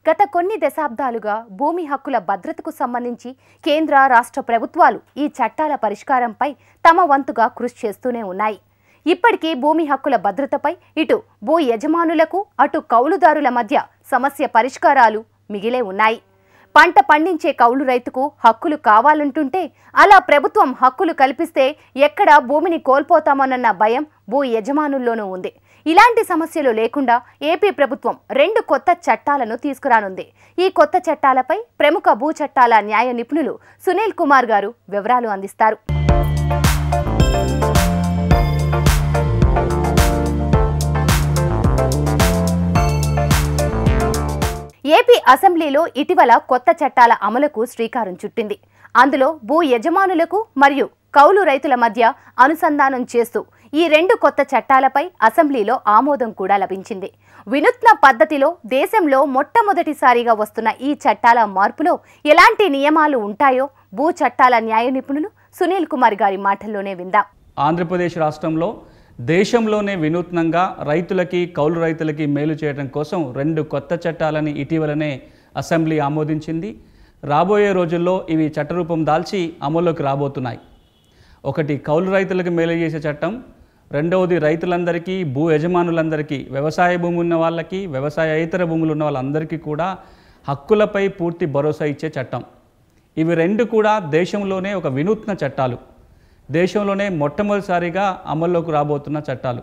గత కొన్ని దశాబ్దాలుగా భూమి హక్కుల భద్రతకు సంబంధించి కేంద్ర రాష్ట్ర ప్రభుత్వాలు ఈ చట్టాల పరిష్కారంపై తమ వంతుగా కృషి చేస్తూనే ఉన్నాయి. ఇప్పటికీ భూమి హక్కుల భద్రతపై ఇటు భూ యజమానులకు అటు కౌలుదారుల మధ్య సమస్య పరిష్కారాలు మిగిలే ఉన్నాయి. పంట పండించే కౌలు రైతుకు హక్కులు కావాలంటుంటే అలా ప్రభుత్వం హక్కులు కల్పిస్తే ఎక్కడ భూమిని కోల్పోతామోనన్న భయం భూ యజమానుల్లోనూ ఉంది. ఇలాంటి సమస్యలు లేకుండా ఏపీ ప్రభుత్వం 2 కొత్త చట్టాలను తీసుకురానుంది. ఈ కొత్త చట్టాలపై ప్రముఖ భూ చట్టాల న్యాయ నిపుణులు సునీల్ కుమార్ గారు వివరాలు అందిస్తారు. ఏపీ అసెంబ్లీలో ఇటీవల కొత్త చట్టాల అమలుకు శ్రీకారం చుట్టింది. అందులో భూ యజమానులకు మరియు కౌలు రైతుల మధ్య అనుసంధానం చేస్తూ ఈ 2 కొత్త చట్టాలపై అసెంబ్లీలో ఆమోదం కూడా లభించింది. వినూత్న పద్ధతిలో దేశంలో మొట్టమొదటిసారిగా వస్తున్న ఈ చట్టాల మార్పులో ఎలాంటి నియమాలు ఉంటాయో భూ చట్టాల న్యాయ నిపుణులు సునీల్ కుమార్ గారి మాటల్లోనే విందాం. ఆంధ్రప్రదేశ్ రాష్ట్రంలో దేశంలోనే వినూత్నంగా రైతులకి కౌలు రైతులకి మేలు చేయడం కోసం 2 కొత్త చట్టాలని ఇటీవలనే అసెంబ్లీ ఆమోదించింది. రాబోయే రోజుల్లో ఇవి చట్టరూపం దాల్చి అమల్లోకి రాబోతున్నాయి. ఒకటి కౌలు రైతులకు మేలు చేసే చట్టం, రెండవది రైతులందరికీ భూ యజమానులందరికీ వ్యవసాయ భూమి ఉన్న వాళ్ళకి వ్యవసాయేతర భూములు ఉన్న వాళ్ళందరికీ కూడా హక్కులపై పూర్తి భరోసా ఇచ్చే చట్టం. ఇవి 2 కూడా దేశంలోనే ఒక వినూత్న చట్టాలు, దేశంలోనే మొట్టమొదటిసారిగా అమల్లోకి రాబోతున్న చట్టాలు.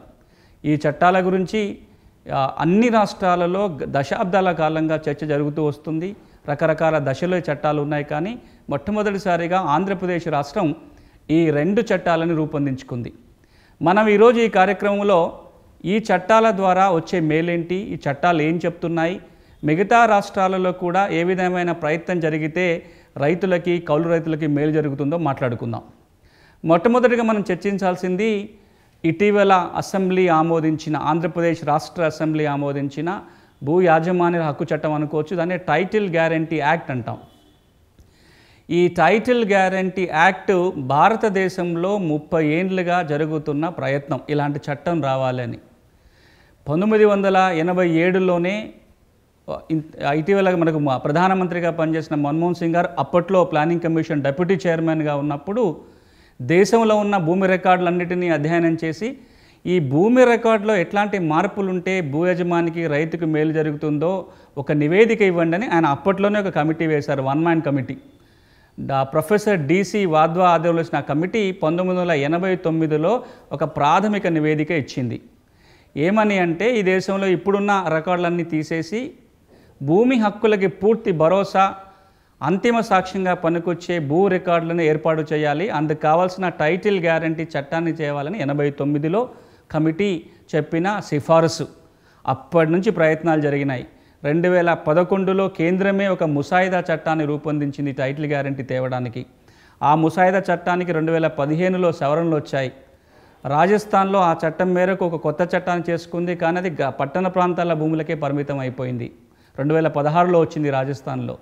ఈ చట్టాల గురించి అన్ని రాష్ట్రాలలో దశాబ్దాల కాలంగా చర్చ జరుగుతూ వస్తుంది. రకరకాల దశలో చట్టాలు ఉన్నాయి, కానీ మొట్టమొదటిసారిగా ఆంధ్రప్రదేశ్ రాష్ట్రం ఈ 2 చట్టాలను రూపొందించుకుంది. మనం ఈరోజు ఈ కార్యక్రమంలో ఈ చట్టాల ద్వారా వచ్చే మేలేంటి, ఈ చట్టాలు ఏం చెప్తున్నాయి, మిగతా రాష్ట్రాలలో కూడా ఏ విధమైన ప్రయత్నం జరిగితే రైతులకి కౌలు రైతులకి మేలు జరుగుతుందో మాట్లాడుకుందాం. మొట్టమొదటిగా మనం చర్చించాల్సింది ఇటీవల అసెంబ్లీ ఆమోదించిన, ఆంధ్రప్రదేశ్ రాష్ట్ర అసెంబ్లీ ఆమోదించిన భూ యాజమాన్య హక్కు చట్టం అనుకోవచ్చు. దాన్ని టైటిల్ గ్యారంటీ యాక్ట్ అంటాం. ఈ టైటిల్ గ్యారంటీ యాక్ట్ భారతదేశంలో 30 ఏళ్లుగా జరుగుతున్న ప్రయత్నం ఇలాంటి చట్టం రావాలని. 1987లోనే ఇటీవల మనకు ప్రధానమంత్రిగా పనిచేసిన మన్మోహన్ సింగ్ గారు అప్పట్లో ప్లానింగ్ కమిషన్ డెప్యూటీ చైర్మన్గా ఉన్నప్పుడు దేశంలో ఉన్న భూమి రికార్డులన్నిటినీ అధ్యయనం చేసి ఈ భూమి రికార్డులో ఎట్లాంటి మార్పులు ఉంటే భూ యజమానికి రైతుకు మేలు జరుగుతుందో ఒక నివేదిక ఇవ్వండి అని ఆయన అప్పట్లోనే ఒక కమిటీ వేశారు, 1 man committee. Professor DC Wadhwa ఆధ్వర్యంలో వచ్చిన కమిటీ 1989లో ఒక ప్రాథమిక నివేదిక ఇచ్చింది. ఏమని అంటే ఈ దేశంలో ఇప్పుడున్న రికార్డులన్నీ తీసేసి భూమి హక్కులకి పూర్తి భరోసా, అంతిమ సాక్ష్యంగా పనికొచ్చే భూ రికార్డులను ఏర్పాటు చేయాలి, అందుకు కావాల్సిన టైటిల్ గ్యారంటీ చట్టాన్ని చేయాలని 89లో కమిటీ చెప్పిన సిఫారసు. అప్పటి నుంచి ప్రయత్నాలు జరిగినాయి. 2011లో కేంద్రమే ఒక ముసాయిదా చట్టాన్ని రూపొందించింది టైటిల్ గ్యారంటీ తేవడానికి. ఆ ముసాయిదా చట్టానికి 2015లో సవరణలు వచ్చాయి. రాజస్థాన్లో ఆ చట్టం మేరకు ఒక కొత్త చట్టాన్ని చేసుకుంది, కానీ అది పట్టణ ప్రాంతాల భూములకే పరిమితం అయిపోయింది. 2016లో వచ్చింది రాజస్థాన్లో.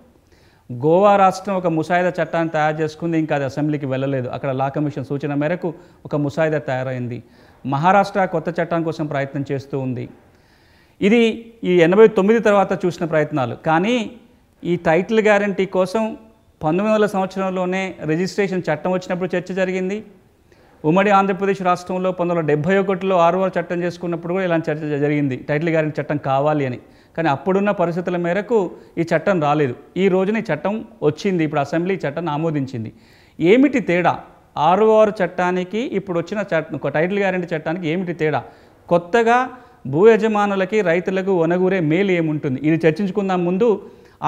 గోవా రాష్ట్రం ఒక ముసాయిదా చట్టాన్ని తయారు చేసుకుంది, ఇంకా అది అసెంబ్లీకి వెళ్ళలేదు. అక్కడ లా కమిషన్ సూచన మేరకు ఒక ముసాయిదా తయారైంది. మహారాష్ట్ర కొత్త చట్టం కోసం ప్రయత్నం చేస్తూ ఉంది. ఇది ఈ 89 తర్వాత చూసిన ప్రయత్నాలు. కానీ ఈ టైటిల్ గ్యారంటీ కోసం 1900 సంవత్సరంలోనే రిజిస్ట్రేషన్ చట్టం వచ్చినప్పుడు చర్చ జరిగింది. ఉమ్మడి ఆంధ్రప్రదేశ్ రాష్ట్రంలో 1971లో 6వ చట్టం చేసుకున్నప్పుడు కూడా ఇలాంటి చర్చ జరిగింది, టైటిల్ గ్యారంటీ చట్టం కావాలి అని. కానీ అప్పుడున్న పరిస్థితుల మేరకు ఈ చట్టం రాలేదు. ఈ రోజున ఈ చట్టం వచ్చింది, ఇప్పుడు అసెంబ్లీ చట్టాన్ని ఆమోదించింది. ఏమిటి తేడా 6వ చట్టానికి ఇప్పుడు వచ్చిన టైటిల్ గ్యారంటీ చట్టానికి ఏమిటి తేడా? కొత్తగా భూ యజమానులకి రైతులకు ఒనగూరే మేలు ఏముంటుంది, ఇది చర్చించుకుందాం ముందు.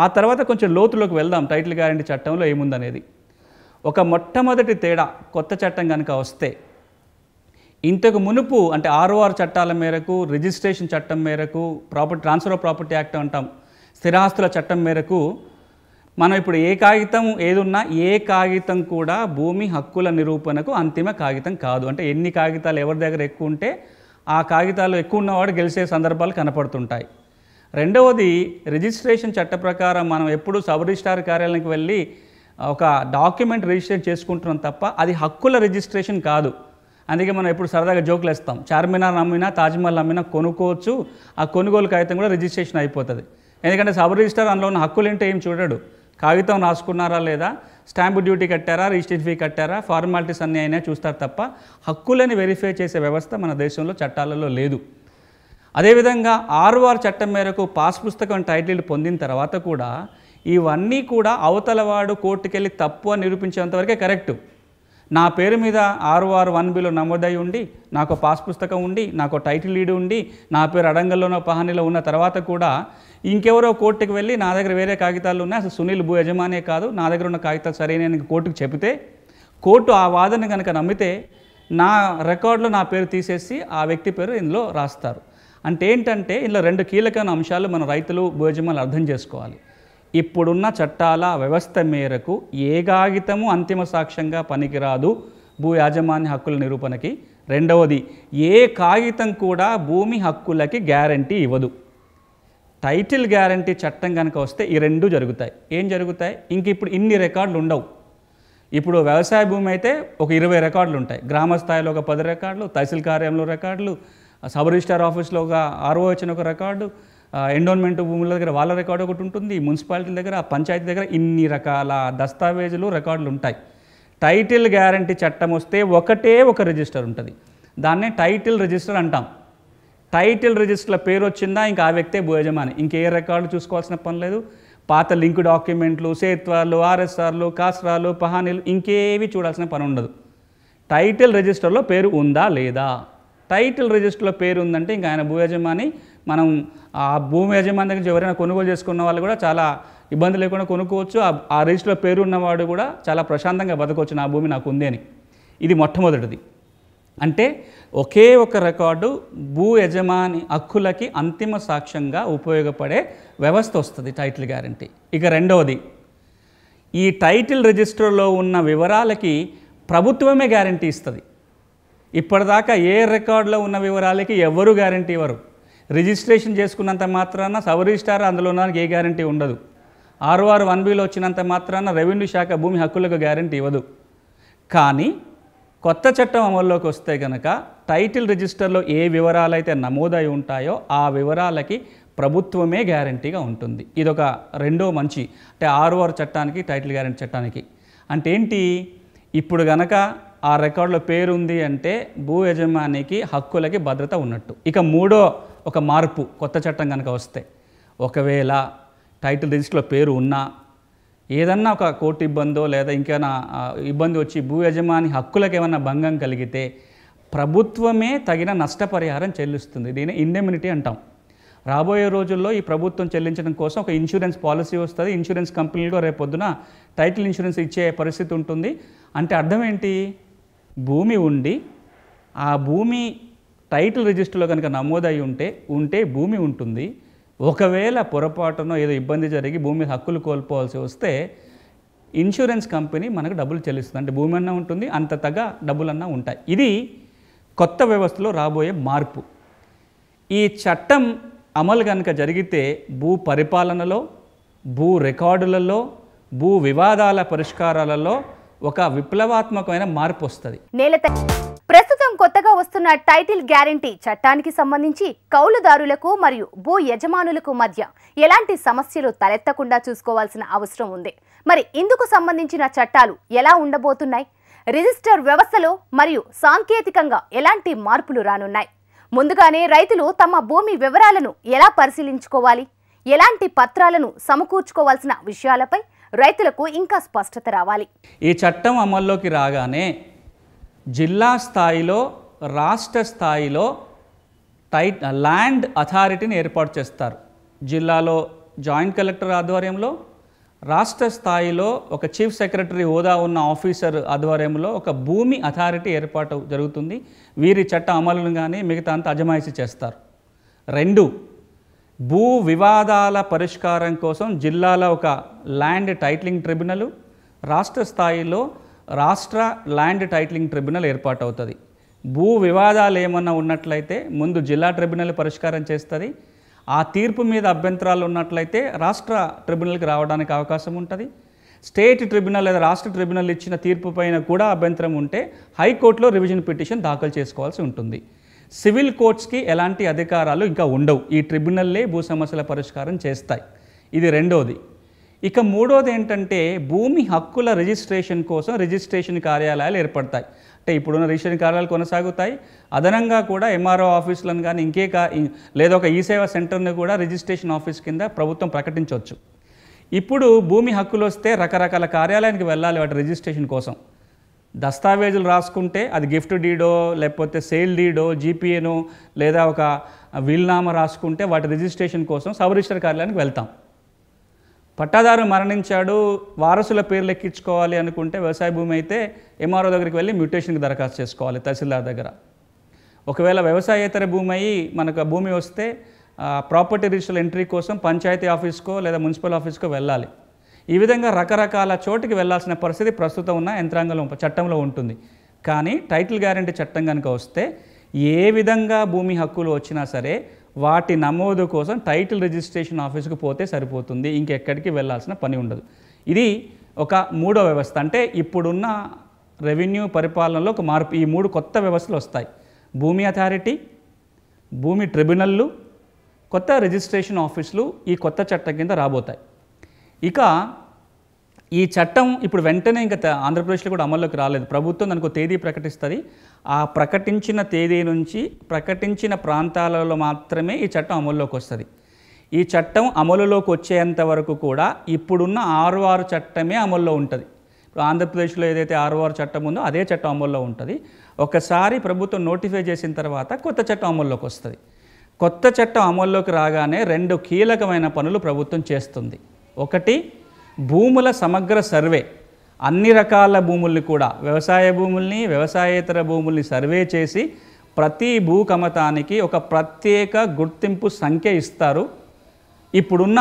ఆ తర్వాత కొంచెం లోతులోకి వెళ్దాం టైటిల్ గ్యారంటీ చట్టంలో ఏముందనేది. ఒక మొట్టమొదటి తేడా, కొత్త చట్టం కనుక వస్తే ఇంతకు మునుపు అంటే 6వ చట్టాల మేరకు, రిజిస్ట్రేషన్ చట్టం మేరకు, ట్రాన్స్ఫర్ ఆఫ్ ప్రాపర్టీ యాక్ట్ అంటాం, స్థిరాస్తుల చట్టం మేరకు మనం ఇప్పుడు ఏ కాగితం ఏదున్నా ఏ కాగితం కూడా భూమి హక్కుల నిరూపణకు అంతిమ కాగితం కాదు. అంటే ఎన్ని కాగితాలు ఎవరి దగ్గర ఎక్కువ ఉంటే ఆ కాగితాలు ఎక్కువ ఉన్నవాడు గెలిచే సందర్భాలు కనపడుతుంటాయి. రెండవది, రిజిస్ట్రేషన్ చట్ట ప్రకారం మనం ఎప్పుడు సబ్ రిజిస్ట్రార్ కార్యాలయానికి వెళ్ళి ఒక డాక్యుమెంట్ రిజిస్ట్రేషన్ చేసుకుంటున్నాం తప్ప అది హక్కుల రిజిస్ట్రేషన్ కాదు. అందుకే మనం ఎప్పుడు సరదాగా జోకులు వేస్తాం, చార్మినార్ అమ్మినా తాజ్మహల్ అమ్మినా కొనుక్కోవచ్చు, ఆ కొనుగోలు కాగితం కూడా రిజిస్ట్రేషన్ అయిపోతుంది. ఎందుకంటే సబ్ రిజిస్టర్ అందులో ఉన్న హక్కులు ఏంటో ఏం చూడడు. కాగితం రాసుకున్నారా లేదా, స్టాంపు డ్యూటీ కట్టారా, రిజిస్ట్రేషన్ ఫీ కట్టారా, ఫార్మాలిటీస్ అన్నీ అయినా చూస్తారు తప్ప హక్కులని వెరిఫై చేసే వ్యవస్థ మన దేశంలో చట్టాలలో లేదు. అదేవిధంగా 6 చట్టం మేరకు పాస్ పుస్తకం టైటిల్ పొందిన తర్వాత కూడా ఇవన్నీ కూడా అవతలవాడు కోర్టుకెళ్ళి తప్పు అని నిరూపించేంతవరకే కరెక్టు. నా పేరు మీద 661బిలో నమోదై ఉండి, నాకు పాస్ పుస్తకం ఉండి, నాకు టైటిల్ లీడ్ ఉండి, నా పేరు అడంగల్లోనో పహానీలో ఉన్న తర్వాత కూడా ఇంకెవరో కోర్టుకు వెళ్ళి నా దగ్గర వేరే కాగితాలు ఉన్నాయి, అసలు సునీల్ భూ యజమానే కాదు, నా దగ్గర ఉన్న కాగితాలు సరైన కోర్టుకు చెబితే కోర్టు ఆ వాదన కనుక నమ్మితే నా రికార్డులో నా పేరు తీసేసి ఆ వ్యక్తి పేరు ఇందులో రాస్తారు. అంటే ఏంటంటే ఇందులో 2 కీలకమైన అంశాలు మన రైతులు భూ యజమానులు అర్థం చేసుకోవాలి. ఇప్పుడున్న చట్టాల వ్యవస్థ మేరకు ఏ కాగితము అంతిమ సాక్ష్యంగా పనికిరాదు భూ యాజమాన్య హక్కుల నిరూపణకి. రెండవది, ఏ కాగితం కూడా భూమి హక్కులకి గ్యారంటీ ఇవ్వదు. టైటిల్ గ్యారంటీ చట్టం కనుక వస్తే ఈ 2 జరుగుతాయి. ఏం జరుగుతాయి? ఇంక ఇప్పుడు ఇన్ని రికార్డులు ఉండవు. ఇప్పుడు వ్యవసాయ భూమి అయితే ఒక 20 రికార్డులు ఉంటాయి, గ్రామ స్థాయిలో ఒక 10 రికార్డులు, తహసీల్ కార్యాలయంలో రికార్డులు, సబ్ రిజిస్టార్ ఆఫీస్లో ఒక RO వచ్చిన ఒక రికార్డు, ఎండోన్మెంట్ భూముల దగ్గర వాళ్ళ రికార్డు ఒకటి ఉంటుంది, మున్సిపాలిటీ దగ్గర, పంచాయతీ దగ్గర ఇన్ని రకాల దస్తావేజులు రికార్డులు ఉంటాయి. టైటిల్ గ్యారంటీ చట్టం వస్తే ఒకటే ఒక రిజిస్టర్ ఉంటుంది, దాన్నే టైటిల్ రిజిస్టర్ అంటాం. టైటిల్ రిజిస్టర్లో పేరు వచ్చిందా ఇంకా ఆ వ్యక్తే భూ యజమాని, ఇంకే రికార్డు చూసుకోవాల్సిన పని లేదు. పాత లింక్ డాక్యుమెంట్లు, సేత్వాలు, RSRలు, కాస్రాలు, పహానీలు ఇంకేవి చూడాల్సిన పని ఉండదు. టైటిల్ రిజిస్టర్లో పేరు ఉందా లేదా, టైటిల్ రిజిస్టర్లో పేరు ఉందంటే ఇంకా ఆయన భూ యజమాని. మనం ఆ భూమి యజమాని దగ్గర ఎవరైనా కొనుగోలు చేసుకున్న వాళ్ళు కూడా చాలా ఇబ్బంది లేకుండా కొనుక్కోవచ్చు. ఆ రిజిస్టర్లో పేరు ఉన్నవాడు కూడా చాలా ప్రశాంతంగా బతకొచ్చు, నా భూమి నాకు ఉంది అని. ఇది మొట్టమొదటిది. అంటే ఒకే ఒక రికార్డు భూ యజమాని హక్కులకి అంతిమ సాక్ష్యంగా ఉపయోగపడే వ్యవస్థ వస్తుంది టైటిల్ గ్యారంటీ. ఇక రెండవది, ఈ టైటిల్ రిజిస్టర్లో ఉన్న వివరాలకి ప్రభుత్వమే గ్యారంటీ ఇస్తుంది. ఇప్పటిదాకా ఏ రికార్డులో ఉన్న వివరాలకి ఎవరు గ్యారంటీ ఇవ్వరు. రిజిస్ట్రేషన్ చేసుకున్నంత మాత్రాన సబ్ రిజిస్టార్ అందులో ఉన్నదానికి ఏ గ్యారంటీ ఉండదు. 661బిలో వచ్చినంత మాత్రాన రెవెన్యూ శాఖ భూమి హక్కులకు గ్యారంటీ ఇవ్వదు. కానీ కొత్త చట్టం అమల్లోకి వస్తే కనుక టైటిల్ రిజిస్టర్లో ఏ వివరాలైతే నమోదై ఉంటాయో ఆ వివరాలకి ప్రభుత్వమే గ్యారంటీగా ఉంటుంది. ఇదొక రెండో మంచి, అంటే 6 చట్టానికి టైటిల్ గ్యారంటీ చట్టానికి. అంటే ఏంటి, ఇప్పుడు గనక ఆ రికార్డులో పేరు ఉంది అంటే భూ యజమానికి హక్కులకి భద్రత ఉన్నట్టు. ఇక మూడో ఒక మార్పు కొత్త చట్టం కనుక వస్తే, ఒకవేళ టైటిల్ రిజిస్టర్లో పేరు ఉన్నా ఏదన్నా ఒక కోర్టు ఇబ్బందో లేదా ఇంకేమైనా ఇబ్బంది వచ్చి భూ యజమాని హక్కులకు ఏమైనా భంగం కలిగితే ప్రభుత్వమే తగిన నష్టపరిహారం చెల్లిస్తుంది. దీన్ని ఇండెమ్నిటీ అంటాం. రాబోయే రోజుల్లో ఈ ప్రభుత్వం చెల్లించడం కోసం ఒక ఇన్సూరెన్స్ పాలసీ వస్తుంది. ఇన్సూరెన్స్ కంపెనీలో రేపొద్దున టైటిల్ ఇన్సూరెన్స్ ఇచ్చే పరిస్థితి ఉంటుంది. అంటే అర్థం ఏంటి, భూమి ఉండి ఆ భూమి టైటిల్ రిజిస్టర్లో కనుక నమోదై ఉంటే భూమి ఉంటుంది. ఒకవేళ పొరపాటునో ఏదో ఇబ్బంది జరిగి భూమి హక్కులు కోల్పోవాల్సి వస్తే ఇన్సూరెన్స్ కంపెనీ మనకు డబ్బులు చెల్లిస్తుంది. అంటే భూమి అన్నా ఉంటుంది, అంత తగ్గ డబ్బులన్నా ఉంటాయి. ఇది కొత్త వ్యవస్థలో రాబోయే మార్పు. ఈ చట్టం అమలు కనుక జరిగితే భూ పరిపాలనలో, భూ రికార్డులలో, భూ వివాదాల పరిష్కారాలలో ఒక విప్లవాత్మకమైన మార్పు వస్తుంది. ప్రస్తుతం కొత్తగా వస్తున్న టైటిల్ గ్యారంటీ చట్టానికి సంబంధించి కౌలుదారులకు మరియు భూ యజమానులకు మధ్య ఎలాంటి సమస్యలు తలెత్తకుండా చూసుకోవాల్సిన అవసరం ఉంది. మరి ఇందుకు సంబంధించిన చట్టాలు ఎలా ఉండబోతున్నాయి, రిజిస్టర్ వ్యవస్థలో మరియు సాంకేతికంగా ఎలాంటి మార్పులు రానున్నాయి, ముందుగానే రైతులు తమ భూమి వివరాలను ఎలా పరిశీలించుకోవాలి, ఎలాంటి పత్రాలను సమకూర్చుకోవాల్సిన విషయాలపై రైతులకు ఇంకా స్పష్టత రావాలి. ఈ చట్టం అమల్లోకి రాగానే జిల్లా స్థాయిలో, రాష్ట్ర స్థాయిలో ల్యాండ్ అథారిటీని ఏర్పాటు చేస్తారు. జిల్లాలో జాయింట్ కలెక్టర్ ఆధ్వర్యంలో, రాష్ట్ర స్థాయిలో ఒక చీఫ్ సెక్రటరీ హోదా ఉన్న ఆఫీసర్ ఆధ్వర్యంలో ఒక భూమి అథారిటీ ఏర్పాటు జరుగుతుంది. వీరి చట్ట అమలును కానీ మిగతా అంతా అజమాయిషీ చేస్తారు. 2, భూ వివాదాల పరిష్కారం కోసం జిల్లాలో ఒక ల్యాండ్ టైటిలింగ్ ట్రిబ్యునల్, రాష్ట్ర స్థాయిలో రాష్ట్ర ల్యాండ్ టైటిలింగ్ ట్రిబ్యునల్ ఏర్పాటు అవుతుంది. భూ వివాదాలు ఏమన్నా ఉన్నట్లయితే ముందు జిల్లా ట్రిబ్యునల్ పరిష్కారం చేస్తుంది. ఆ తీర్పు మీద అభ్యంతరాలు ఉన్నట్లయితే రాష్ట్ర ట్రిబ్యునల్కి రావడానికి అవకాశం ఉంటుంది. స్టేట్ ట్రిబ్యునల్ లేదా రాష్ట్ర ట్రిబ్యునల్ ఇచ్చిన తీర్పు పైన కూడా అభ్యంతరం ఉంటే హైకోర్టులో రివిజన్ పిటిషన్ దాఖలు చేసుకోవాల్సి ఉంటుంది. సివిల్ కోర్ట్స్కి ఎలాంటి అధికారాలు ఇంకా ఉండవు. ఈ ట్రిబ్యునల్లే భూ సమస్యల పరిష్కారం చేస్తాయి. ఇది రెండోది. ఇక మూడోది ఏంటంటే భూమి హక్కుల రిజిస్ట్రేషన్ కోసం రిజిస్ట్రేషన్ కార్యాలయాలు ఏర్పడతాయి. అంటే ఇప్పుడున్న రిజిస్ట్రేషన్ కార్యాలయాలు కొనసాగుతాయి. అదనంగా కూడా ఎంఆర్ఓ ఆఫీసులను కానీ లేదా ఒక ఈ సేవా సెంటర్ని కూడా రిజిస్ట్రేషన్ ఆఫీస్ కింద ప్రభుత్వం ప్రకటించవచ్చు. ఇప్పుడు భూమి హక్కులు వస్తే రకరకాల కార్యాలయానికి వెళ్ళాలి వాటి రిజిస్ట్రేషన్ కోసం. దస్తావేజులు రాసుకుంటే అది గిఫ్ట్ డీడో లేకపోతే సేల్ డీడో జీపీఏనో లేదా ఒక వీల్నామా రాసుకుంటే వాటి రిజిస్ట్రేషన్ కోసం సబ్ రిజిస్టర్ కార్యాలయానికి వెళ్తాం. పట్టాదారు మరణించాడు, వారసుల పేర్లు ఎక్కించుకోవాలి అనుకుంటే వ్యవసాయ భూమి అయితే ఎంఆర్ఓ దగ్గరికి వెళ్ళి మ్యూటేషన్కి దరఖాస్తు చేసుకోవాలి తహసీల్దార్ దగ్గర. ఒకవేళ వ్యవసాయేతర భూమి అయ్యి మనకు భూమి వస్తే ప్రాపర్టీ రిజిస్టర్ ఎంట్రీ కోసం పంచాయతీ ఆఫీస్కో లేదా మున్సిపల్ ఆఫీస్కో వెళ్ళాలి. ఈ విధంగా రకరకాల చోటుకి వెళ్ళాల్సిన పరిస్థితి ప్రస్తుతం ఉన్న యంత్రాంగంలో చట్టంలో ఉంటుంది. కానీ టైటిల్ గ్యారెంటీ చట్టం కనుక వస్తే ఏ విధంగా భూమి హక్కులు వచ్చినా సరే వాటి నమోదు కోసం టైటిల్ రిజిస్ట్రేషన్ ఆఫీస్కి పోతే సరిపోతుంది, ఇంకెక్కడికి వెళ్ళాల్సిన పని ఉండదు. ఇది ఒక మూడో వ్యవస్థ. అంటే ఇప్పుడున్న రెవెన్యూ పరిపాలనలో ఒక మార్పు. ఈ మూడు కొత్త వ్యవస్థలు వస్తాయి: భూమి అథారిటీ, భూమి ట్రిబ్యునల్లు, కొత్త రిజిస్ట్రేషన్ ఆఫీసులు ఈ కొత్త చట్టం కింద రాబోతాయి. ఇక ఈ చట్టం ఇప్పుడు వెంటనే ఇంకా ఆంధ్రప్రదేశ్లో కూడా అమల్లోకి రాలేదు. ప్రభుత్వం దానికి తేదీ ప్రకటిస్తుంది. ఆ ప్రకటించిన తేదీ నుంచి ప్రకటించిన ప్రాంతాలలో మాత్రమే ఈ చట్టం అమల్లోకి వస్తుంది. ఈ చట్టం అమలులోకి వచ్చేంత వరకు కూడా ఇప్పుడున్న 6 చట్టమే అమల్లో ఉంటుంది. ఇప్పుడు ఆంధ్రప్రదేశ్లో ఏదైతే 6 చట్టం ఉందో అదే చట్టం అమల్లో ఉంటుంది. ఒకసారి ప్రభుత్వం నోటిఫై చేసిన తర్వాత కొత్త చట్టం అమల్లోకి వస్తుంది. కొత్త చట్టం అమల్లోకి రాగానే 2 కీలకమైన పనులు ప్రభుత్వం చేస్తుంది. ఒకటి, భూముల సమగ్ర సర్వే. అన్ని రకాల భూముల్ని కూడా వ్యవసాయ భూముల్ని, వ్యవసాయేతర భూముల్ని సర్వే చేసి ప్రతి భూ కమతానికి ఒక ప్రత్యేక గుర్తింపు సంఖ్య ఇస్తారు. ఇప్పుడున్న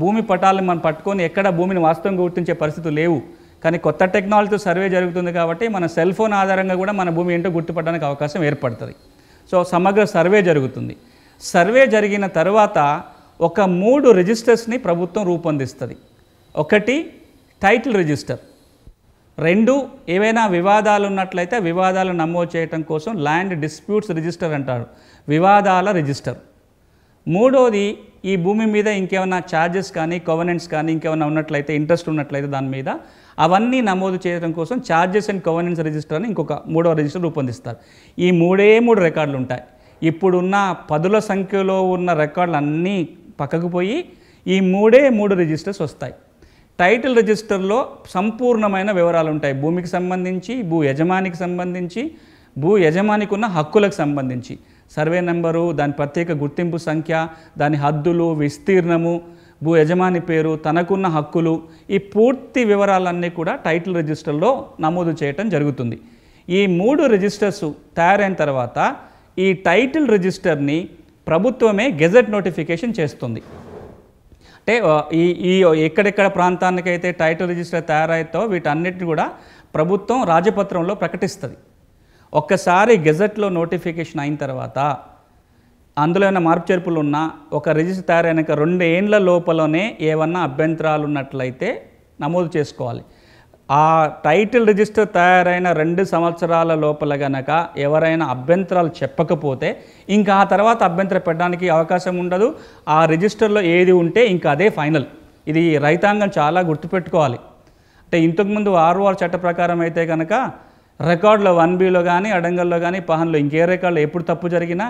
భూమి పటాలను మనం పట్టుకొని ఎక్కడ భూమిని వాస్తవంగా గుర్తించే పరిస్థితులు లేవు. కానీ కొత్త టెక్నాలజీతో సర్వే జరుగుతుంది కాబట్టి మన సెల్ ఫోన్ ఆధారంగా కూడా మన భూమి ఏంటో గుర్తుపట్టడానికి అవకాశం ఏర్పడుతుంది. సో సమగ్ర సర్వే జరుగుతుంది. సర్వే జరిగిన తర్వాత ఒక 3 రిజిస్టర్స్ని ప్రభుత్వం రూపొందిస్తుంది. ఒకటి టైటిల్ రిజిస్టర్, 2 ఏవైనా వివాదాలు ఉన్నట్లయితే వివాదాలు నమోదు చేయడం కోసం ల్యాండ్ డిస్ప్యూట్స్ రిజిస్టర్ అంటారు, వివాదాల రిజిస్టర్. మూడోది, ఈ భూమి మీద ఇంకేమైనా ఛార్జెస్ కానీ కోవెనెంట్స్ కానీ ఇంకేమైనా ఉన్నట్లయితే, ఇంట్రెస్ట్ ఉన్నట్లయితే దాని మీద అవన్నీ నమోదు చేయడం కోసం ఛార్జెస్ అండ్ కోవెనెంట్స్ రిజిస్టర్ అని ఇంకొక 3వ రిజిస్టర్ రూపొందిస్తారు. ఈ 3 రికార్డులు ఉంటాయి. ఇప్పుడున్న 10ల సంఖ్యలో ఉన్న రికార్డులు అన్నీ పక్కకు పోయి ఈ 3 రిజిస్టర్స్ వస్తాయి. టైటిల్ రిజిస్టర్లో సంపూర్ణమైన వివరాలు ఉంటాయి. భూమికి సంబంధించి, భూ యజమానికి సంబంధించి, భూ యజమానికి ఉన్న హక్కులకు సంబంధించి సర్వే నెంబరు, దాని ప్రత్యేక గుర్తింపు సంఖ్య, దాని హద్దులు, విస్తీర్ణము, భూ యజమాని పేరు, తనకున్న హక్కులు, ఈ పూర్తి వివరాలన్నీ కూడా టైటిల్ రిజిస్టర్లో నమోదు చేయటం జరుగుతుంది. ఈ 3 రిజిస్టర్స్ తయారైన తర్వాత ఈ టైటిల్ రిజిస్టర్ని ప్రభుత్వమే గెజెట్ నోటిఫికేషన్ చేస్తుంది. అంటే ఈ ఎక్కడెక్కడ ప్రాంతానికైతే టైటిల్ రిజిస్టర్ తయారైతో వీటన్నిటిని కూడా ప్రభుత్వం రాజపత్రంలో ప్రకటిస్తుంది. ఒక్కసారి గెజెట్లో నోటిఫికేషన్ అయిన తర్వాత అందులో ఏమైనా మార్పు చేర్పులు ఉన్నా ఒక రిజిస్టర్ తయారైనాక 2 ఏండ్ల లోపలనే ఏమన్నా అభ్యంతరాలు ఉన్నట్లయితే నమోదు చేసుకోవాలి. ఆ టైటిల్ రిజిస్టర్ తయారైన 2 సంవత్సరాల లోపల గనక ఎవరైనా అభ్యంతరాలు చెప్పకపోతే ఇంకా ఆ తర్వాత అభ్యంతరం పెట్టడానికి అవకాశం ఉండదు. ఆ రిజిస్టర్లో ఏది ఉంటే ఇంకా అదే ఫైనల్. ఇది రైతాంగం చాలా గుర్తుపెట్టుకోవాలి. అంటే ఇంతకుముందు 6 చట్ట ప్రకారం అయితే కనుక రికార్డులో 1Bలో కానీ అడంగల్లో కానీ పహన్లో ఇంకే రికార్డులో ఎప్పుడు తప్పు జరిగినా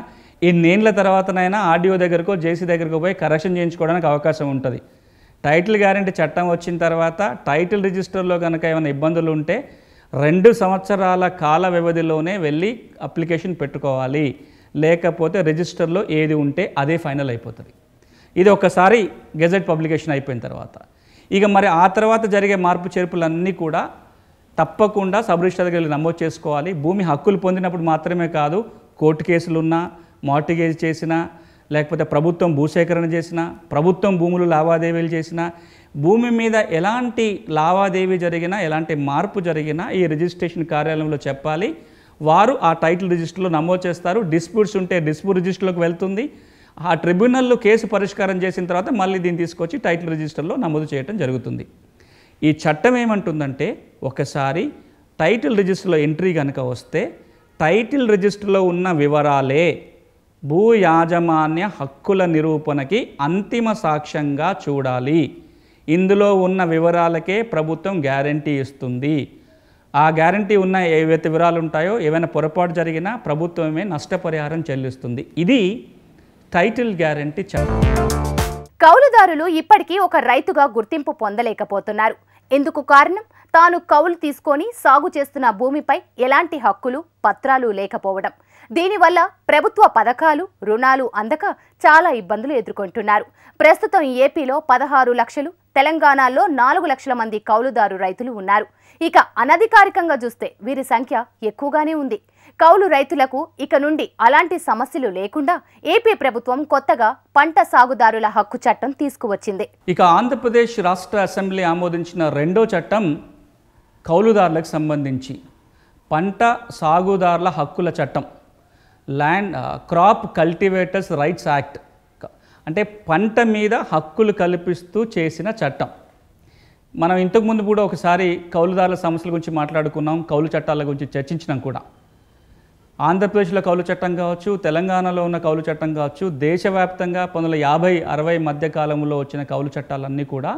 ఇన్నేళ్ల తర్వాతనైనా ఆర్డీఓ దగ్గరకో జేసీ దగ్గరకో పోయి కరెక్షన్ చేయించుకోవడానికి అవకాశం ఉంటుంది. టైటిల్ గ్యారెంటీ చట్టం వచ్చిన తర్వాత టైటిల్ రిజిస్టర్లో కనుక ఏమైనా ఇబ్బందులు ఉంటే 2 సంవత్సరాల కాల వ్యవధిలోనే వెళ్ళి అప్లికేషన్ పెట్టుకోవాలి. లేకపోతే రిజిస్టర్లో ఏది ఉంటే అదే ఫైనల్ అయిపోతుంది. ఇది ఒకసారి గెజెట్ పబ్లికేషన్ అయిపోయిన తర్వాత ఇక మరి ఆ తర్వాత జరిగే మార్పు చేర్పులన్నీ కూడా తప్పకుండా సబ్ రిజిస్టర్ దగ్గర నమోదు చేసుకోవాలి. భూమి హక్కులు పొందినప్పుడు మాత్రమే కాదు, కోర్టు కేసులున్నా, మార్టిగేజ్ చేసినా, లేకపోతే ప్రభుత్వం భూసేకరణ చేసినా, ప్రభుత్వం భూములు లావాదేవీలు చేసినా, భూమి మీద ఎలాంటి లావాదేవీ జరిగినా, ఎలాంటి మార్పు జరిగినా ఈ రిజిస్ట్రేషన్ కార్యాలయంలో చెప్పాలి. వారు ఆ టైటిల్ రిజిస్టర్లో నమోదు చేస్తారు. డిస్ప్యూట్స్ ఉంటే డిస్ప్యూట్ రిజిస్టర్లోకి వెళ్తుంది. ఆ ట్రిబ్యునల్లో కేసు పరిష్కారం చేసిన తర్వాత మళ్ళీ దీన్ని తీసుకొచ్చి టైటిల్ రిజిస్టర్లో నమోదు చేయడం జరుగుతుంది. ఈ చట్టం ఏమంటుందంటే ఒకసారి టైటిల్ రిజిస్టర్లో ఎంట్రీ కనుక వస్తే టైటిల్ రిజిస్టర్లో ఉన్న వివరాలే భూ యాజమాన్య హక్కుల నిరూపణకి అంతిమ సాక్ష్యంగా చూడాలి. ఇందులో ఉన్న వివరాలకే ప్రభుత్వం గ్యారంటీ ఇస్తుంది. ఆ గ్యారంటీ ఉన్న ఏవైతే వివరాలు ఉంటాయో ఏవైనా పొరపాటు జరిగినా ప్రభుత్వమే నష్టపరిహారం చెల్లిస్తుంది. ఇది టైటిల్ గ్యారంటీ చట్టం. కౌలుదారులు ఇప్పటికీ ఒక రైతుగా గుర్తింపు పొందలేకపోతున్నారు. ఎందుకు కారణం? తాను కౌలు తీసుకొని సాగు చేస్తున్న భూమిపై ఎలాంటి హక్కులు పత్రాలు లేకపోవడం. దీనివల్ల ప్రభుత్వ పథకాలు రుణాలు అందక చాలా ఇబ్బందులు ఎదుర్కొంటున్నారు. ప్రస్తుతం ఏపీలో 16 లక్షలు, తెలంగాణలో 4 లక్షల మంది కౌలుదారు రైతులు ఉన్నారు. ఇక అనధికారికంగా చూస్తే వీరి సంఖ్య ఎక్కువగానే ఉంది. కౌలు రైతులకు ఇక నుండి అలాంటి సమస్యలు లేకుండా ఏపీ ప్రభుత్వం కొత్తగా పంట సాగుదారుల హక్కు చట్టం తీసుకువచ్చింది. ఇక ఆంధ్రప్రదేశ్ రాష్ట్ర అసెంబ్లీ ఆమోదించిన రెండో చట్టం కౌలుదారులకు సంబంధించి పంట సాగుదారుల హక్కుల చట్టం, క్రాప్ కల్టివేటర్స్ రైట్స్ యాక్ట్, అంటే పంట మీద హక్కులు కల్పిస్తూ చేసిన చట్టం. మనం ఇంతకుముందు కూడా ఒకసారి కౌలుదారుల సమస్యల గురించి మాట్లాడుకున్నాం, కౌలు చట్టాల గురించి చర్చించినాం కూడా. ఆంధ్రప్రదేశ్లో కౌలు చట్టం కావచ్చు, తెలంగాణలో ఉన్న కౌలు చట్టం కావచ్చు, దేశవ్యాప్తంగా 1950-60 మధ్య కాలంలో వచ్చిన కౌలు చట్టాలన్నీ కూడా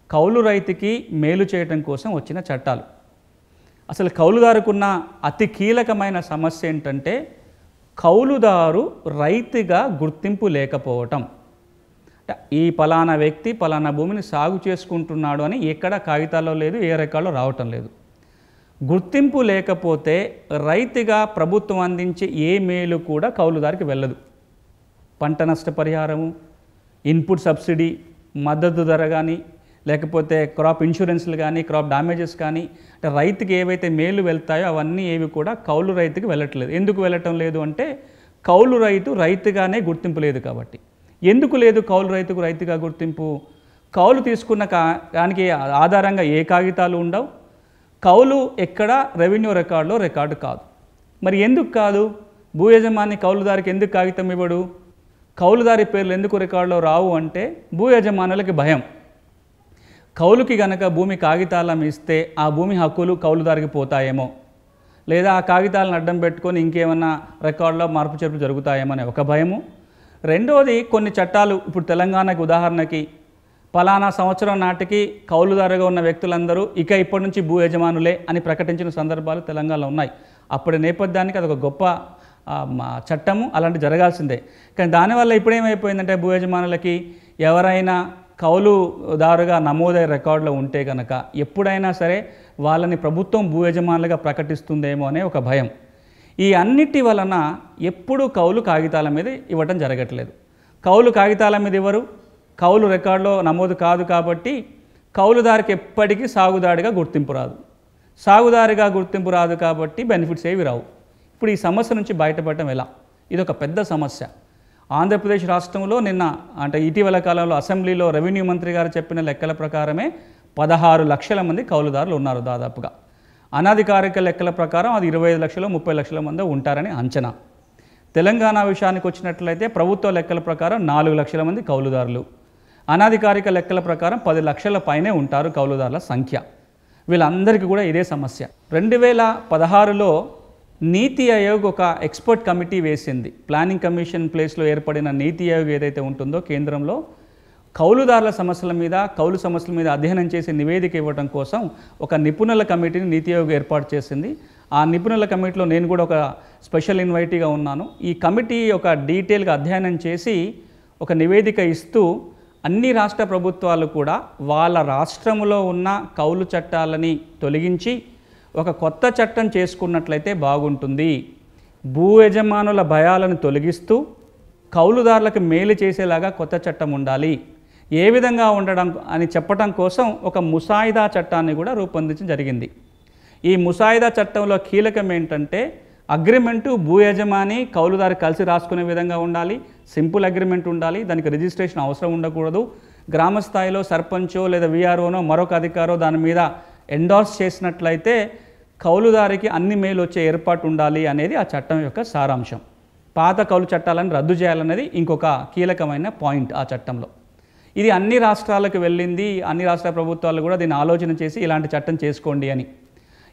కౌలు రైతుకి మేలు చేయడం కోసం వచ్చిన చట్టాలు. అసలు కౌలుదారుకున్న అతి కీలకమైన సమస్య ఏంటంటే కౌలుదారు రైతుగా గుర్తింపు లేకపోవటం. ఈ పలానా వ్యక్తి పలానా భూమిని సాగు చేసుకుంటున్నాడు అని ఎక్కడ కాగితాల్లో లేదు, ఏ రికార్డులో రావటం లేదు. గుర్తింపు లేకపోతే రైతుగా ప్రభుత్వం అందించే ఏ మేలు కూడా కౌలుదారికి వెళ్ళదు. పంట నష్టపరిహారము, ఇన్పుట్ సబ్సిడీ, మద్దతు ధర కానీ, లేకపోతే క్రాప్ ఇన్సూరెన్స్లు కానీ, క్రాప్ డ్యామేజెస్ కానీ, అంటే రైతుకి ఏవైతే మేలు వెళ్తాయో అవన్నీ ఏవి కూడా కౌలు రైతుకి వెళ్ళట్లేదు. ఎందుకు వెళ్ళటం లేదు అంటే కౌలు రైతుగానే గుర్తింపు లేదు కాబట్టి. ఎందుకు లేదు కౌలు రైతుకు రైతుగా గుర్తింపు? కౌలు తీసుకున్న దానికి ఆధారంగా ఏ కాగితాలు ఉండవు, కౌలు ఎక్కడ రెవెన్యూ రికార్డు కాదు. మరి ఎందుకు కాదు? భూ యజమాని కౌలుదారికి ఎందుకు కాగితం ఇవ్వడు? కౌలుదారి పేర్లు ఎందుకు రికార్డులో రావు అంటే భూ యజమానులకి భయం. కౌలుకి గనక భూమి కాగితాలను ఇస్తే ఆ భూమి హక్కులు కౌలుదారికి పోతాయేమో, లేదా ఆ కాగితాలను అడ్డం పెట్టుకొని ఇంకేమన్నా రికార్డులో మార్పు చేర్పు జరుగుతాయేమో అనే ఒక భయము. రెండోది, కొన్ని చట్టాలు ఇప్పుడు తెలంగాణకి ఉదాహరణకి పలానా సంవత్సరం నాటికి కౌలుదారుగా ఉన్న వ్యక్తులందరూ ఇప్పటి నుంచి భూ యజమానులే అని ప్రకటించిన సందర్భాలు తెలంగాణలో ఉన్నాయి. అప్పటి నేపథ్యానికి అదొక గొప్ప చట్టము, అలాంటి జరగాల్సిందే. కానీ దానివల్ల ఇప్పుడేమైపోయిందంటే భూ యజమానులకి ఎవరైనా కౌలుదారుగా నమోదై రికార్డులో ఉంటే కనుక ఎప్పుడైనా సరే వాళ్ళని ప్రభుత్వం భూ యజమానులుగా ప్రకటిస్తుందేమో అనే ఒక భయం. ఈ అన్నిటి వలన ఎప్పుడూ కౌలు కాగితాల మీద ఇవ్వటం జరగట్లేదు. కౌలు కాగితాల మీద ఇవ్వరు, కౌలు రికార్డులో నమోదు కాదు కాబట్టి కౌలుదారికి ఎప్పటికీ సాగుదారిగా గుర్తింపు రాదు. సాగుదారిగా గుర్తింపు రాదు కాబట్టి బెనిఫిట్స్ ఏవి రావు. ఇప్పుడు ఈ సమస్య నుంచి బయటపడటం ఎలా? ఇదొక పెద్ద సమస్య. ఆంధ్రప్రదేశ్ రాష్ట్రంలో అంటే ఇటీవల కాలంలో అసెంబ్లీలో రెవెన్యూ మంత్రి గారు చెప్పిన లెక్కల ప్రకారమే 16 లక్షల మంది కౌలుదారులు ఉన్నారు దాదాపుగా. అనధికారిక లెక్కల ప్రకారం అది 25 లక్షలు 30 లక్షల మంది ఉంటారని అంచనా. తెలంగాణ విషయానికి వచ్చినట్లయితే ప్రభుత్వ లెక్కల ప్రకారం 4 లక్షల మంది కౌలుదారులు, అనధికారిక లెక్కల ప్రకారం 10 లక్షల పైనే ఉంటారు కౌలుదారుల సంఖ్య. వీళ్ళందరికీ కూడా ఇదే సమస్య. 2016లో నీతి ఆయోగ్ ఒక ఎక్స్పర్ట్ కమిటీ వేసింది. ప్లానింగ్ కమిషన్ ప్లేస్లో ఏర్పడిన నీతి ఆయోగ్ ఏదైతే ఉంటుందో కేంద్రంలో, కౌలుదారుల సమస్యల మీద కౌలు సమస్యల మీద అధ్యయనం చేసి నివేదిక ఇవ్వడం కోసం ఒక నిపుణుల కమిటీని నీతి ఆయోగ్ ఏర్పాటు చేసింది. ఆ నిపుణుల కమిటీలో నేను కూడా ఒక స్పెషల్ ఇన్వైటీగా ఉన్నాను. ఈ కమిటీ ఒక డీటెయిల్గా అధ్యయనం చేసి ఒక నివేదిక ఇస్తూ అన్ని రాష్ట్ర ప్రభుత్వాలు కూడా వాళ్ళ రాష్ట్రంలో ఉన్న కౌలు చట్టాలని తొలగించి ఒక కొత్త చట్టం చేసుకున్నట్లయితే బాగుంటుంది. భూ యజమానుల భయాలను తొలగిస్తూ కౌలుదారులకు మేలు చేసేలాగా కొత్త చట్టం ఉండాలి. ఏ విధంగా ఉండడం అని చెప్పడం కోసం ఒక ముసాయిదా చట్టాన్ని కూడా రూపొందించడం జరిగింది. ఈ ముసాయిదా చట్టంలో కీలకం ఏంటంటే అగ్రిమెంటు భూ యజమాని కౌలుదారు కలిసి రాసుకునే విధంగా ఉండాలి. సింపుల్ అగ్రిమెంట్ ఉండాలి. దానికి రిజిస్ట్రేషన్ అవసరం ఉండకూడదు. గ్రామ స్థాయిలో సర్పంచో లేదా విఆర్ఓనో మరొక అధికారో దాని మీద ఎండార్స్ చేసినట్లయితే కౌలుదారికి అన్ని మేలు వచ్చే ఏర్పాటు ఉండాలి అనేది ఆ చట్టం యొక్క సారాంశం. పాత కౌలు చట్టాలను రద్దు చేయాలనేది ఇంకొక కీలకమైన పాయింట్ ఆ చట్టంలో. ఇది అన్ని రాష్ట్రాలకు వెళ్ళింది. అన్ని రాష్ట్ర ప్రభుత్వాలు కూడా దీన్ని ఆలోచన చేసి ఇలాంటి చట్టం చేసుకోండి అని.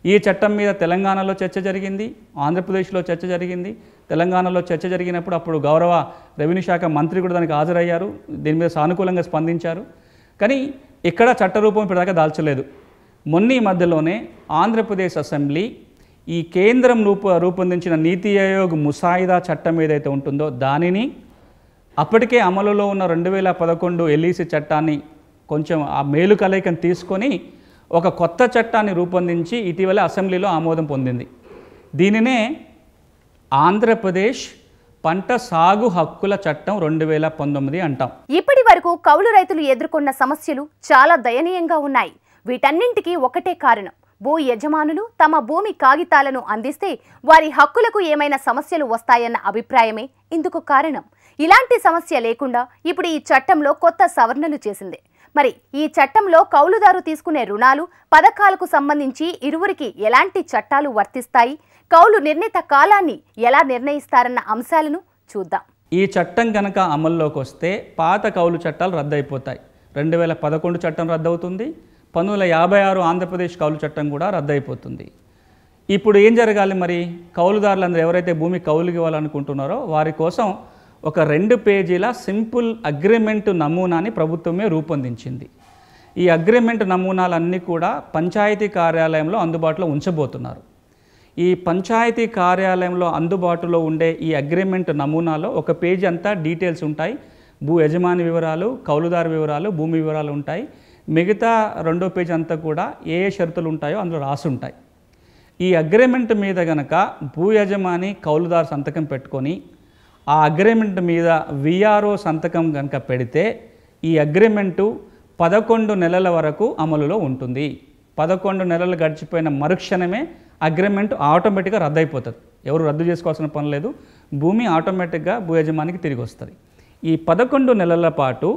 ఈ చట్టం మీద తెలంగాణలో చర్చ జరిగింది, ఆంధ్రప్రదేశ్లో చర్చ జరిగింది. తెలంగాణలో చర్చ జరిగినప్పుడు అప్పుడు గౌరవ రెవెన్యూ శాఖ మంత్రి కూడా దానికి హాజరయ్యారు, దీని మీద సానుకూలంగా స్పందించారు. కానీ ఇక్కడ చట్టరూపం ఇప్పటిదాకా దాల్చలేదు. మొన్న ఈ మధ్యలోనే ఆంధ్రప్రదేశ్ అసెంబ్లీ ఈ కేంద్రం రూపొందించిన నీతి ఆయోగ్ ముసాయిదా చట్టం ఏదైతే ఉంటుందో దానిని అప్పటికే అమలులో ఉన్న 2011 ఎల్ఈసి చట్టాన్ని కొంచెం ఆ మేలు కలయికను తీసుకొని ఒక కొత్త చట్టాన్ని రూపొందించి ఇటీవల అసెంబ్లీలో ఆమోదం పొందింది. దీనినే ఆంధ్రప్రదేశ్ పంట సాగు హక్కుల చట్టం 2019 అంటాం. ఇప్పటి వరకు కౌలు రైతులు ఎదుర్కొన్న సమస్యలు చాలా దయనీయంగా ఉన్నాయి. వీటన్నింటికీ ఒకటే కారణం, భూ యజమానులు తమ భూమి కాగితాలను అందిస్తే వారి హక్కులకు ఏమైనా సమస్యలు వస్తాయన్న అభిప్రాయమే ఇందుకు కారణం. ఇలాంటి సమస్య లేకుండా ఇప్పుడు ఈ చట్టంలో కొత్త సవరణలు చేసింది. మరి ఈ చట్టంలో కౌలుదారు తీసుకునే రుణాలు, పథకాలకు సంబంధించి ఇరువురికి ఎలాంటి చట్టాలు వర్తిస్తాయి, కౌలు నిర్ణీత కాలాన్ని ఎలా నిర్ణయిస్తారన్న అంశాలను చూద్దాం. ఈ చట్టం కనుక అమల్లోకి వస్తే పాత కౌలు చట్టాలు రద్దయిపోతాయి. 2011 చట్టం రద్దవుతుంది, 1956 ఆంధ్రప్రదేశ్ కౌలు చట్టం కూడా రద్దయిపోతుంది. ఇప్పుడు ఏం జరగాలి మరి? కౌలుదారులందరూ ఎవరైతే భూమి కౌలుకి ఇవ్వాలనుకుంటున్నారో వారి కోసం ఒక 2 పేజీల సింపుల్ అగ్రిమెంట్ నమూనాని ప్రభుత్వమే రూపొందించింది. ఈ అగ్రిమెంట్ నమూనాలన్నీ కూడా పంచాయతీ కార్యాలయంలో అందుబాటులో ఉంచబోతున్నారు. ఈ పంచాయతీ కార్యాలయంలో అందుబాటులో ఉండే ఈ అగ్రిమెంట్ నమూనాలో ఒక పేజీ అంతా డీటెయిల్స్ ఉంటాయి. భూ యజమాని వివరాలు, కౌలుదారు వివరాలు, భూమి వివరాలు ఉంటాయి. మిగతా 2వ పేజీ అంతా కూడా ఏ షరతులు ఉంటాయో అందులో రాసి ఉంటాయి. ఈ అగ్రిమెంట్ మీద గనక భూ యజమాని కౌలుదారు సంతకం పెట్టుకొని ఆ అగ్రిమెంట్ మీద విఆర్ఓ సంతకం కనుక పెడితే ఈ అగ్రిమెంటు 11 నెలల వరకు అమలులో ఉంటుంది. 11 నెలలు గడిచిపోయిన మరుక్షణమే అగ్రిమెంట్ ఆటోమేటిక్గా రద్దయిపోతుంది. ఎవరు రద్దు చేసుకోవాల్సిన పని లేదు. భూమి ఆటోమేటిక్గా భూ యజమానికి తిరిగి వస్తుంది. ఈ 11 నెలల పాటు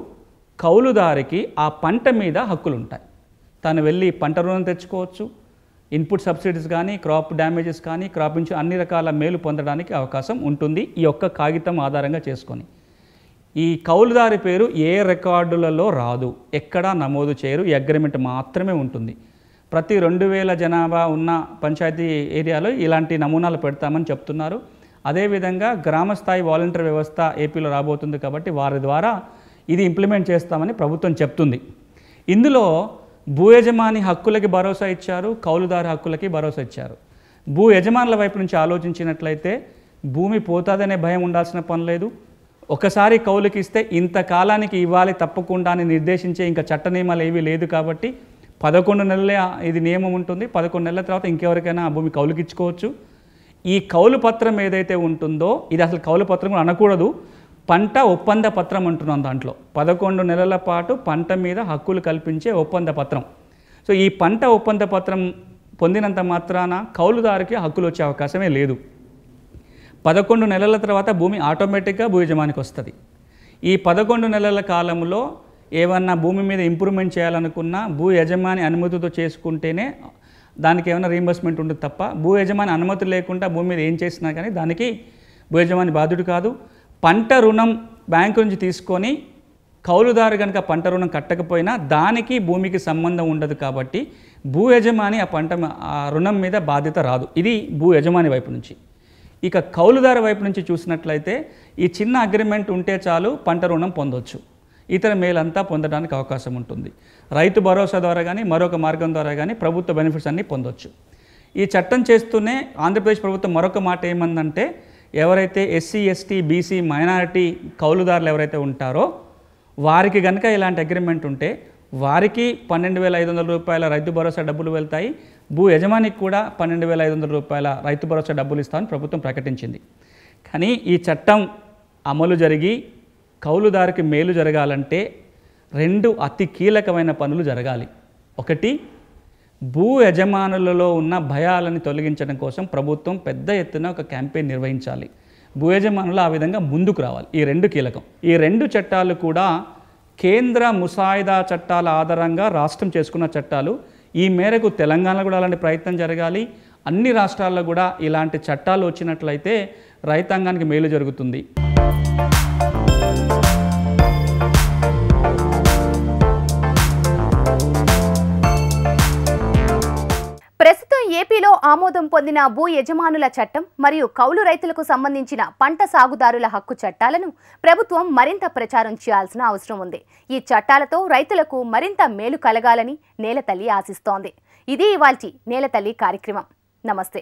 కౌలుదారికి ఆ పంట మీద హక్కులు ఉంటాయి. తను వెళ్ళి పంట రుణం తెచ్చుకోవచ్చు, ఇన్పుట్ సబ్సిడీస్ కానీ, క్రాప్ డ్యామేజెస్ కానీ, క్రాప్ ఇన్సూరెన్స్ అన్ని రకాల మేలు పొందడానికి అవకాశం ఉంటుంది ఈ ఒక్క కాగితం ఆధారంగా చేసుకొని. ఈ కౌలుదారి పేరు ఏ రికార్డులలో రాదు, ఎక్కడా నమోదు చేయరు. ఈ అగ్రిమెంట్ మాత్రమే ఉంటుంది. ప్రతి 2000 జనాభా ఉన్న పంచాయతీ ఏరియాలో ఇలాంటి నమూనాలు పెడతామని చెప్తున్నారు. అదేవిధంగా గ్రామస్థాయి వాలంటీర్ వ్యవస్థ ఏపీలో రాబోతుంది కాబట్టి వారి ద్వారా ఇది ఇంప్లిమెంట్ చేస్తామని ప్రభుత్వం చెప్తుంది. ఇందులో భూ యజమాని హక్కులకి భరోసా ఇచ్చారు, కౌలుదారు హక్కులకి భరోసా ఇచ్చారు. భూ యజమానుల వైపు నుంచి ఆలోచించినట్లయితే భూమి పోతాదనే భయం ఉండాల్సిన పని లేదు. ఒకసారి కౌలుకి ఇస్తే ఇంతకాలానికి ఇవ్వాలి తప్పకుండా అని నిర్దేశించే ఇంకా చట్ట నియమాలు ఏవీ లేదు కాబట్టి 11 నెలలే ఇది నియమం ఉంటుంది. 11 నెలల తర్వాత ఇంకెవరికైనా ఆ భూమి కౌలుకి ఇచ్చుకోవచ్చు. ఈ కౌలు పత్రం ఏదైతే ఉంటుందో ఇది అసలు కౌలు పత్రం అనకూడదు, పంట ఒప్పంద పత్రం అంటున్నాం. దాంట్లో 11 నెలల పాటు పంట మీద హక్కులు కల్పించే ఒప్పంద పత్రం. సో ఈ పంట ఒప్పంద పత్రం పొందినంత మాత్రాన కౌలుదారికి హక్కులు వచ్చే అవకాశమే లేదు. 11 నెలల తర్వాత భూమి ఆటోమేటిక్గా భూ యజమానికి వస్తుంది. ఈ 11 నెలల కాలంలో ఏమన్నా భూమి మీద ఇంప్రూవ్మెంట్ చేయాలనుకున్నా భూ యజమాని అనుమతితో చేసుకుంటేనే దానికి ఏమైనా రీయింబర్స్మెంట్ ఉంటుంది తప్ప భూ యజమాని అనుమతి లేకుండా భూమి మీద ఏం చేసినా కానీ దానికి భూ యజమాని బాధ్యుడు కాదు. పంట రుణం బ్యాంకు నుంచి తీసుకొని కౌలుదారు కనుక పంట రుణం కట్టకపోయినా దానికి భూమికి సంబంధం ఉండదు కాబట్టి భూ యజమాని ఆ రుణం మీద బాధ్యత రాదు. ఇది భూ యజమాని వైపు నుంచి. ఇక కౌలుదారు వైపు నుంచి చూసినట్లయితే ఈ చిన్న అగ్రిమెంట్ ఉంటే చాలు పంట రుణం పొందవచ్చు, ఇతర మేలంతా పొందడానికి అవకాశం ఉంటుంది. రైతు భరోసా ద్వారా కానీ మరొక మార్గం ద్వారా కానీ ప్రభుత్వ బెనిఫిట్స్ అన్నీ పొందవచ్చు. ఈ చట్టం చేస్తూనే ఆంధ్రప్రదేశ్ ప్రభుత్వం మరొక మాట ఏమందంటే ఎవరైతే ఎస్సీ, ఎస్టీ, బీసీ, మైనారిటీ కౌలుదారులు ఎవరైతే ఉంటారో వారికి కనుక ఇలాంటి అగ్రిమెంట్ ఉంటే వారికి 12,500 రూపాయల రైతు భరోసా డబ్బులు వెళ్తాయి. భూ యజమానికి కూడా 12,500 రూపాయల రైతు భరోసా డబ్బులు ఇస్తామని ప్రభుత్వం ప్రకటించింది. కానీ ఈ చట్టం అమలు జరిగి కౌలుదారికి మేలు జరగాలంటే 2 అతి కీలకమైన పనులు జరగాలి. ఒకటి, భూ యజమానులలో ఉన్న భయాలను తొలగించడం కోసం ప్రభుత్వం పెద్ద ఎత్తున ఒక క్యాంపెయిన్ నిర్వహించాలి. భూ యజమానులు ఆ విధంగా ముందుకు రావాలి. ఈ 2 కీలకం. ఈ 2 చట్టాలు కూడా కేంద్ర ముసాయిదా చట్టాల ఆధారంగా రాష్ట్రం చేసుకున్న చట్టాలు. ఈ మేరకు తెలంగాణలో కూడా అలాంటి ప్రయత్నం జరగాలి. అన్ని రాష్ట్రాల్లో కూడా ఇలాంటి చట్టాలు వచ్చినట్లయితే రైతాంగానికి మేలు జరుగుతుంది. ప్రస్తుతం ఏపీలో ఆమోదం పొందిన భూ యజమానుల చట్టం మరియు కౌలు రైతులకు సంబంధించిన పంట సాగుదారుల హక్కు చట్టాలను ప్రభుత్వం మరింత ప్రచారం చేయాల్సిన అవసరం ఉంది. ఈ చట్టాలతో రైతులకు మరింత మేలు కలగాలని నేలతల్లి ఆశిస్తోంది. ఇది ఇవాల్టి నేలతల్లి కార్యక్రమం. నమస్తే.